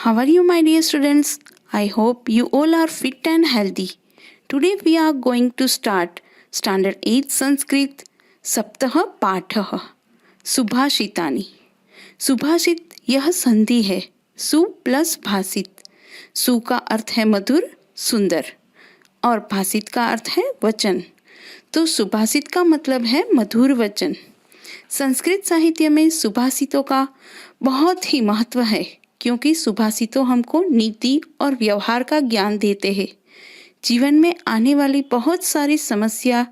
How are you, my dear students? I hope you all are fit and healthy. Today we are going to start Standard 8 Sanskrit सप्तह पाठः सुभाषितानि. सुभाषित यह संधि है सु plus भाषित. सु का अर्थ है मधुर, सुंदर और भाषित का अर्थ है वचन. तो सुभाषित का मतलब है मधुर वचन. संस्कृत साहित्य में सुभाषितों का बहुत ही महत्व है क्योंकि सुभाषितों हमको नीति और व्यवहार का ज्ञान देते हैं. जीवन में आने वाली बहुत सारी समस्या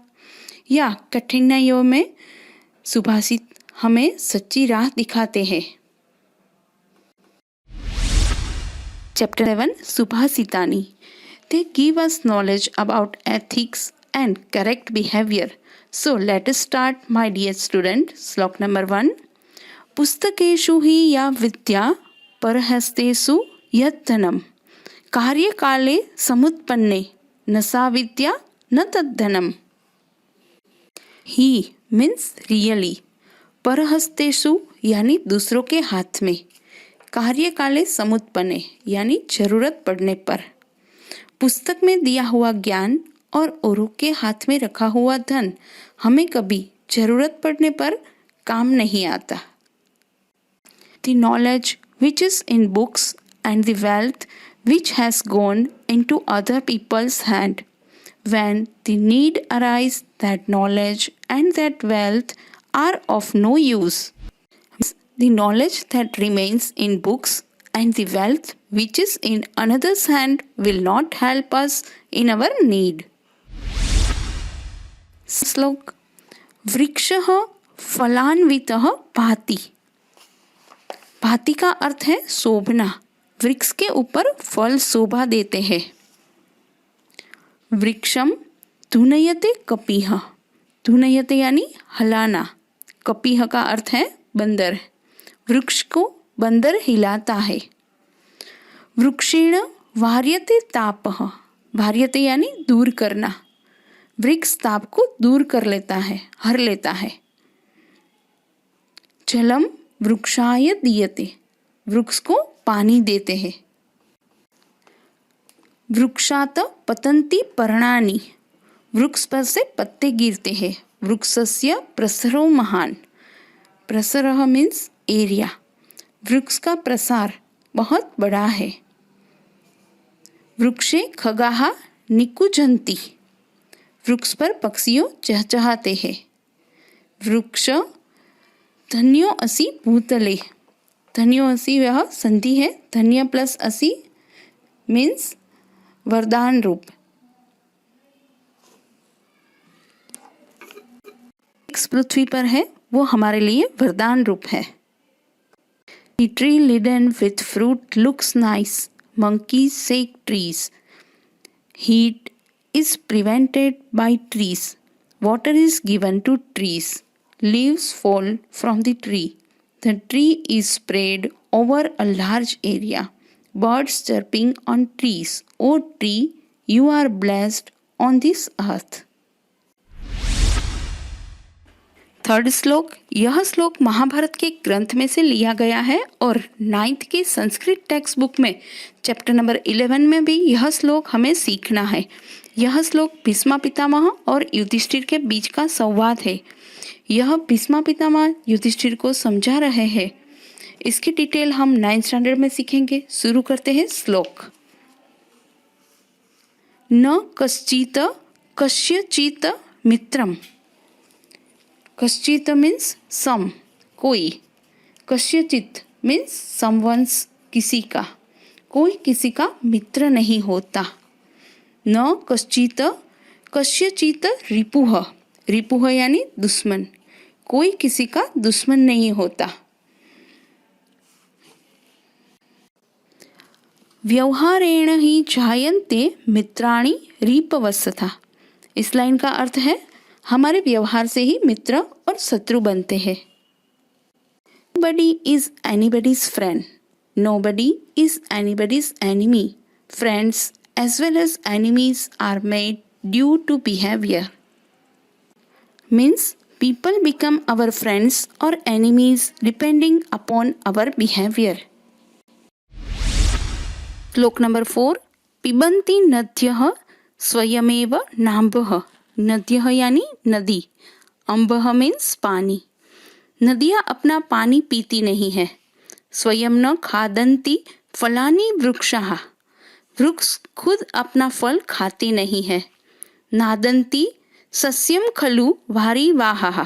या कठिनाइयों में सुभाषित हमें सच्ची राह दिखाते हैं. Chapter 7 सुभाषितानि. They give us knowledge about ethics and correct behavior. So let us start, my dear student. श्लोक नंबर 1. पुस्तकेषु हि या विद्या परहस्तेषु यद्धनम् कार्यकाले समुत्पन्ने न सा विद्या न तद्धनम्. ही मीन्स रियली, परहस्तेषु यानी दूसरों के हाथ में, कार्यकाले समुत्पन्ने यानी जरूरत पड़ने पर, पुस्तक में दिया हुआ ज्ञान और औरों के हाथ में रखा हुआ धन हमें कभी जरूरत पड़ने पर काम नहीं आता. The knowledge which is in books and the wealth which has gone into other people's hand, when the need arises, that knowledge and that wealth are of no use. The knowledge that remains in books and the wealth which is in another's hand will not help us in our need. श्लोक. वृक्षः फलान्वितः भाति. भाति का अर्थ है शोभना. वृक्ष के ऊपर फल शोभा देते हैं. वृक्षम धुनयते कपिह. धुनयते यानी हलाना. कपिह का अर्थ है बंदर. वृक्ष को बंदर हिलाता है. वृक्षेण वार्यते तापः. वार्यते यानी दूर करना. वृक्ष ताप को दूर कर लेता है, हर लेता है. जलम वृक्षाय दीयते. वृक्ष को पानी देते हैं. वृक्षात पतन्ति पर्णानि. वृक्ष पर से पत्ते गिरते हैं. वृक्षस्य प्रसरो महान. प्रसरः मीन्स एरिया. वृक्ष का प्रसार बहुत बड़ा है. वृक्षे खगाः निकुञ्जन्ति. वृक्ष पर पक्षियों चहचहाते हैं. वृक्ष धन्यो असि भूतले. धन्यो असि यह संधि है. धन्य प्लस असि मीन्स वरदान रूप. पृथ्वी पर है वो हमारे लिए वरदान रूप है. The tree laden with fruit looks nice. Monkeys shake trees. Heat is prevented by trees. Water is given to trees. Leaves fall from the tree. The tree is spread over a large area. Birds chirping on trees. O tree, you are blessed on this earth. Third श्लोक. यह श्लोक महाभारत के ग्रंथ में से लिया गया है और 9th के संस्कृत टेक्स्ट बुक में चैप्टर नंबर 11 में भी यह श्लोक हमें सीखना है. यह श्लोक भीष्म पितामह और युधिष्ठिर के बीच का संवाद है. यह भीष्म पितामह युधिष्ठिर को समझा रहे हैं. इसकी डिटेल हम 9th स्टैंडर्ड में सीखेंगे. शुरू करते हैं श्लोक. न कश्चित कस्यचित मित्रम. कश्चित मीन्स सम, कोई. कस्यचित मीन्स समवंस, किसी का. कोई किसी का मित्र नहीं होता. न कश्चित कस्यचित रिपुः. रिपुः यानी दुश्मन. कोई किसी का दुश्मन नहीं होता. व्यवहारेण ही जायन्ते मित्राणि रिपवस्तथा. इस लाइन का अर्थ है हमारे व्यवहार से ही मित्र और शत्रु बनते हैं. Nobody is anybody's friend. Nobody is anybody's enemy. Friends as well as enemies are made due to behavior. Means people become our friends or enemies depending upon our behavior. श्लोक नंबर 4 पिबन्ति नद्यः स्वयमेव नाम्भः नद्यः यानी नदी अम्बः मीन्स पानी नदियाँ अपना पानी पीती नहीं है स्वयं न खादन्ति फलानि वृक्षाः वृक्ष खुद अपना फल खाते नहीं है नादन्ति सस्यम खलु वारिवाहाः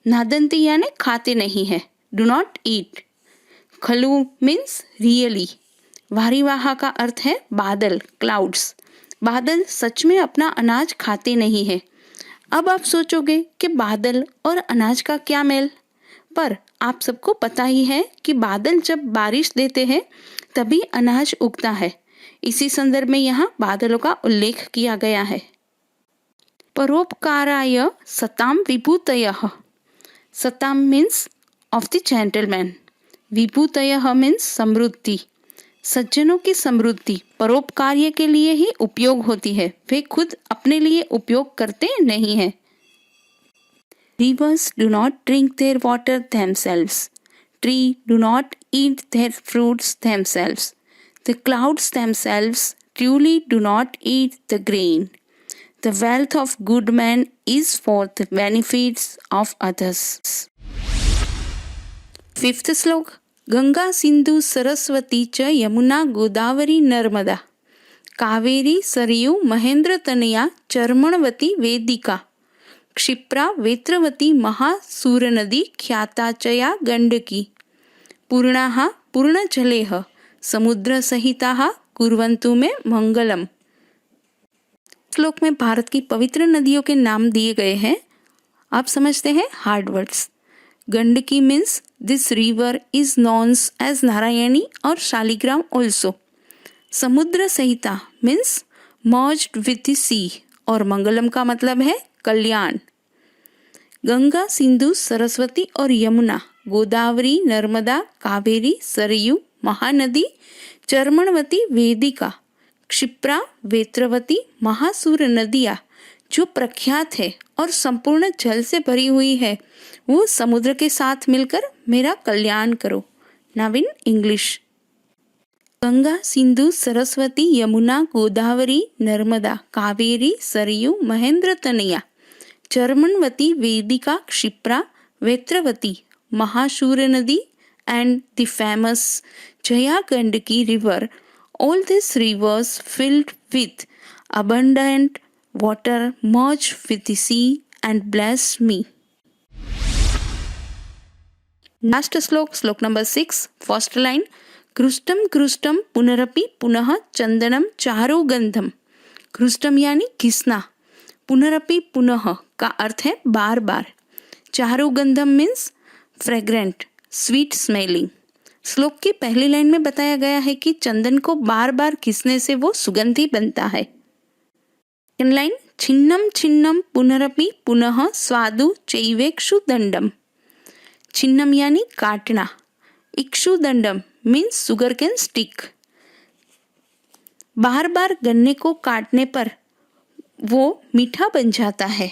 नादन्ति यानी खाते नहीं है डू नॉट ईट खलु मीन्स रियली वारिवाहा का अर्थ है बादल क्लाउड्स बादल सच में अपना अनाज खाते नहीं है अब आप सोचोगे कि बादल और अनाज का क्या मेल पर आप सबको पता ही है कि बादल जब बारिश देते हैं तभी अनाज उगता है इसी संदर्भ में यहाँ बादलों का उल्लेख किया गया है परोपकाराय सताम विभूतयः सताम मीन्स ऑफ द जेंटलमैन विभूतयः मीन्स समृद्धि सज्जनों की समृद्धि परोपकार्य के लिए ही उपयोग होती है वे खुद अपने लिए उपयोग करते नहीं हैं Rivers do not drink their water themselves. Trees do not eat their fruits themselves. The clouds themselves truly do not eat the grain. The wealth of good men is for the benefits of others. Fifth श्लोक गंगा सिंधु सरस्वती च Yamuna Godavari Narmada Kaveri Sarayu Mahendratanaya Charmanvati वेदिका क्षिप्रा वेत्रवती महासूरनदी ख्याताचया गंडकी पूर्णाः पूर्णजलेः समुद्रसहिताः कुर्वन्तु मे मंगलम श्लोक में भारत की पवित्र नदियों के नाम दिए गए हैं आप समझते हैं hard words Gandaki means this river is known as Narayani और शालिग्राम ऑल्सो समुद्र सहिता means merged with the sea और मंगलम का मतलब है कल्याण गंगा सिंधु सरस्वती और यमुना गोदावरी नर्मदा कावेरी सरयू महानदी चर्मणवती वेदिका क्षिप्रा वेत्रवती महासूर नदियाँ जो प्रख्यात है और संपूर्ण जल से भरी हुई है वो समुद्र के साथ मिलकर मेरा कल्याण करो now in English Ganga Sindhu Saraswati Yamuna Godavari Narmada Kaveri Sarayu Mahendratanaya Charmanvati वेदिका क्षिप्रा वेत्रवती महाशूर नदी and the famous Jaya Gandaki river, all these rivers filled with abundant water merged with the sea and blessed me. Last श्लोक श्लोक नंबर 6 फर्स्ट लाइन घृष्टम घृष्टम पुनरपि पुनः चंदनम चारो गंधम घृष्टम यानी घिसना पुनरपि पुनः का अर्थ है बार बार चारो गंधम मीन्स फ्रेग्रेंट स्वीट स्मेलिंग श्लोक की पहली लाइन में बताया गया है कि चंदन को बार बार घिसने से वो सुगंधी बनता है सेकंड लाइन छिन्नम छिन्नम पुनरपि पुनः स्वादु चैवेक्षु दंडम छिन्नम यानी काटना इक्षु दंडम मीन्स सुगर कैन स्टिक बार बार गन्ने को काटने पर वो मीठा बन जाता है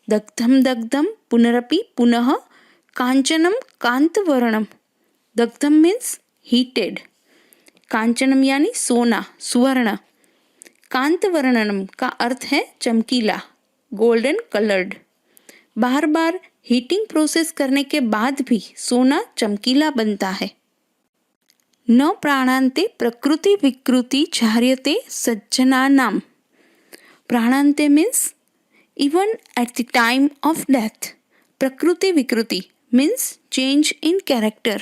दग्धम दग्धम पुनरपि पुनः कांचनम कांतवर्णम दग्धम मीन्स हीटेड कांचनम यानी सोना सुवर्ण कांतवर्णनम का अर्थ है चमकीला गोल्डन कलर्ड बार बार हीटिंग प्रोसेस करने के बाद भी सोना चमकीला बनता है न प्राणांते प्रकृति विकृति झार्यते सज्जनानाम प्राणांते means even at the time of death प्रकृति विकृति मीन्स चेंज इन कैरेक्टर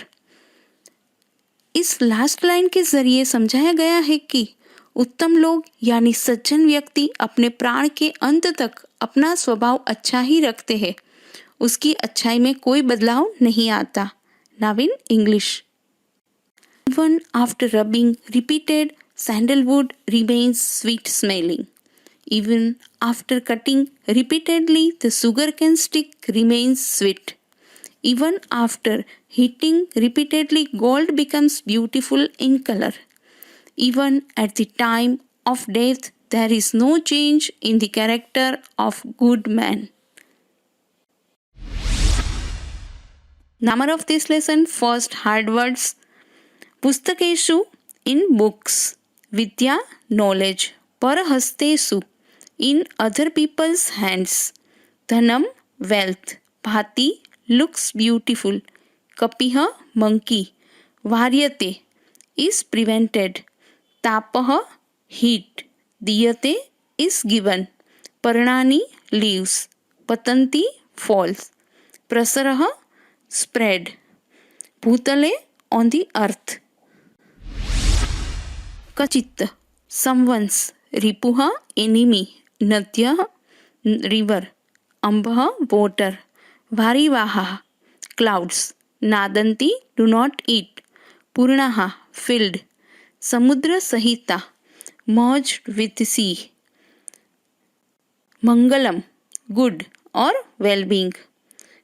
इस लास्ट लाइन के जरिए समझाया गया है कि उत्तम लोग यानी सज्जन व्यक्ति अपने प्राण के अंत तक अपना स्वभाव अच्छा ही रखते हैं उसकी अच्छाई में कोई बदलाव नहीं आता now in English even after rubbing repeated sandalwood remains sweet smelling even after cutting repeatedly the sugar cane stick remains sweet even after heating repeatedly gold becomes beautiful in color even at the time of death there is no change in the character of good man Number of this lesson first hard words पुस्तकेषु in books, vidya knowledge, parhastesu in other people's hands, dhanam wealth, bhati looks beautiful, kapiha monkey, varyate is prevented, tapah heat, diyate is given, parnani leaves, patanti falls, prasarah spread, bhutale on the earth. Kachit someone's, ripuha enemy, nadyah river, ambah water, varivaha clouds, nadanti do not eat, purnaha filled, samudra sahita merged with sea, mangalam good or well-being,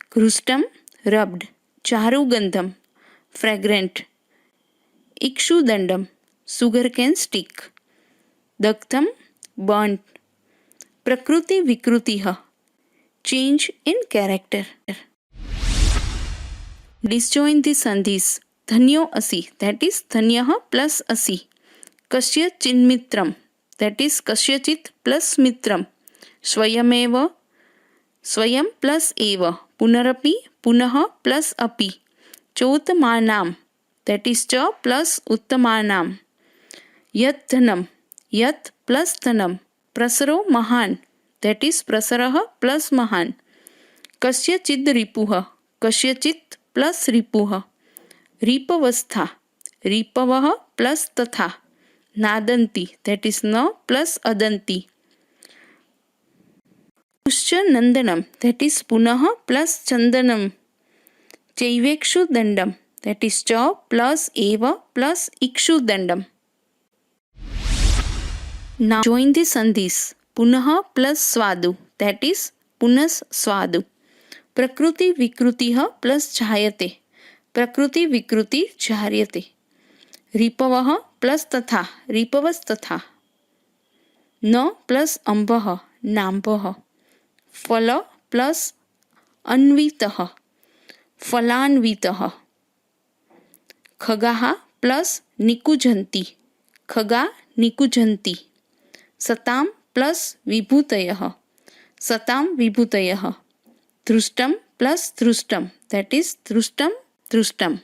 krustam rubbed, charugandham fragrant, ikshudandam sugarcane stick, daktam burnt, prakruti vikrutiha change in character. Disjoin the sandhis. Dhanyo asi, that is dhanyah plus asi. Kasya chinmitram, that is kasyachit plus mitram. Swayameva, swayam plus eva. Punarapi, punah plus api. Chautamanam, that is cha plus uttamanam. Yat dhanam, yat plus dhanam. Prasaro mahan, that is prasarah plus mahan. Kasya chid ripuha, kasya chit plus ripuha. Ripavastha, ripavah plus tatha. Nadanti, that is na plus adanti. Puscha nandanam, that is punah plus chandanam. Chaivekshu dandam, that is cha plus eva plus ikshu dandam. Now join the sandhis. Punah plus swadu, that is punas swadu. Prakruti vikrutiha plus chayate. Prakruti vikruti charyate. Ripavah plus tatha. Ripavas tatha. Na plus ambah. Nambah. Phala plus anvitah. Phalanvitah. Khagaha plus nikujanti. Khaga nikujanti. Satam plus vibhutayah. Satam vibhutayah. Drustam plus drustam, that is drustam drustam.